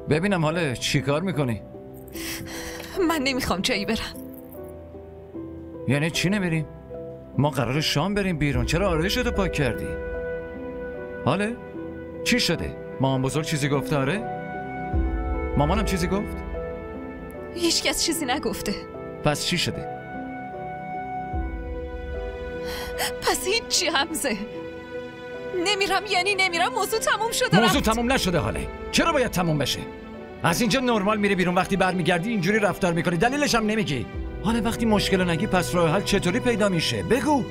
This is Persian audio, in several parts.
ببینم حالا چی کار میکنی؟ من نمیخوام جایی برم. یعنی چی نمیریم؟ ما قرار شام بریم بیرون، چرا آرایشتو پاک کردی؟ حاله؟ چی شده؟ مامان بزرگ چیزی گفته؟ آره؟ مامانم چیزی گفت؟ هیچ کس چیزی نگفته. پس چی شده؟ پس هیچی حمزه. نمیرم یعنی نمیرم. موضوع تموم شده. موضوع تموم نشده حاله. چرا باید تموم بشه؟ از اینجا نرمال میری بیرون، وقتی برمیگردی اینجوری رفتار میکنی، دلیلش هم نمیگی. حالا وقتی مشکل نگی پس راه حل چطوری پیدا میشه؟ بگو.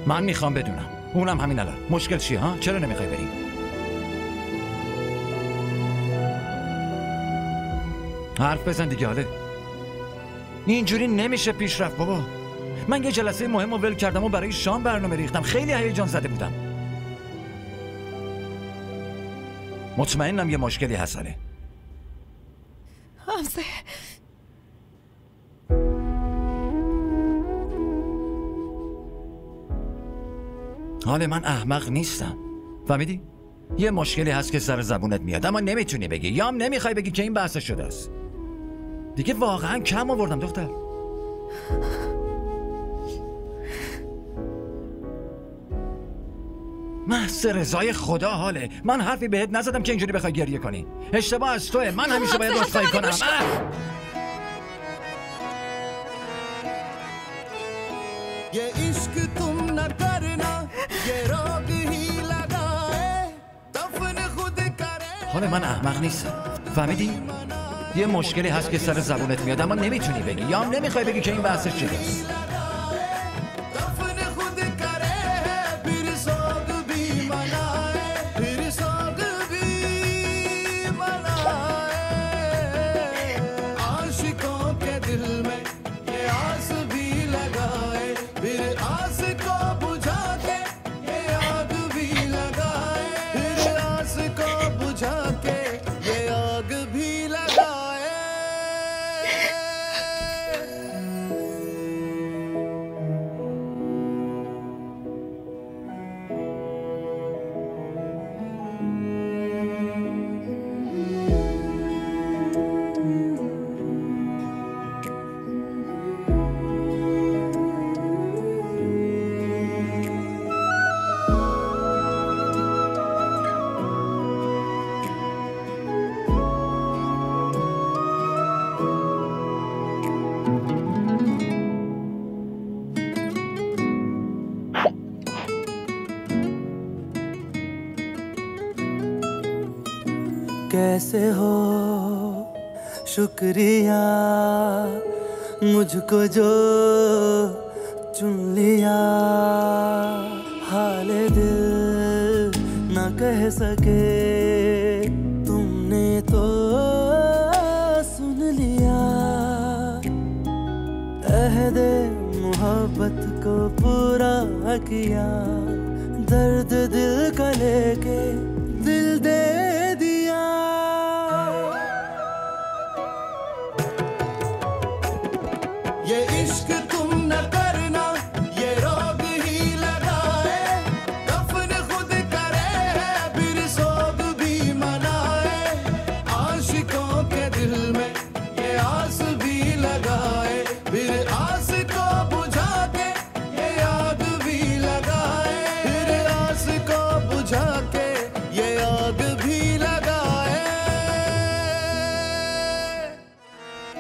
من میخوام بدونم. اونم همین الان. مشکل چیه ها؟ چرا نمیخوای بریم؟ حرف بزن دیگه حاله. اینجوری نمیشه پیش رفت بابا. من یه جلسه مهم رو ول کردم و برای شام برنامه ریختم. خیلی هیجان زده بودم. مطمئنم یه مشکلی هست حاله. حمزه حالا من احمق نیستم، فهمیدی؟ یه مشکلی هست که سر زبونت میاد اما نمیتونی بگی، یا هم نمیخوای بگی که این بحث شده است. دیگه واقعا کم آوردم دختر. محض رضای خدا حاله. من حرفی بهت نزدم که اینجوری بخوای گریه کنی. اشتباه از توه. من همیشه باید عذرخواهی کنم. ये इश्क तुम न करना ये रोग ही लगाए दफन खुद करे. حالا من احمق نیستم، فهمیدی؟ یه مشکلی هست که سر زبونت میاد اما نمیتونی بگی، یا هم نمیخوای بگی که این بحثش چیه. कैसे हो शुक्रिया मुझको जो चुन लिया हाल दिल न कह सके तुमने तो सुन लिया अहदे मोहब्बत को पूरा किया दर्द दिल का लेके दिल दे ये इश्क तुम न करना ये रोग ही लगाए दफन खुद करे फिर सोग भी मनाए आशिकों के दिल में ये आस भी लगाए फिर आस को बुझा के ये आग भी लगाए फिर आस को बुझा के ये आग भी लगाए.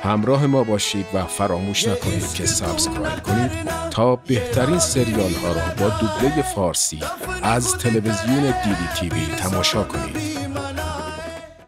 همراه ما باشید و فراموش نکنید که سابسکرایب کنید تا بهترین سریال ها را با دوبله فارسی از تلویزیون دیدی تیوی تماشا کنید.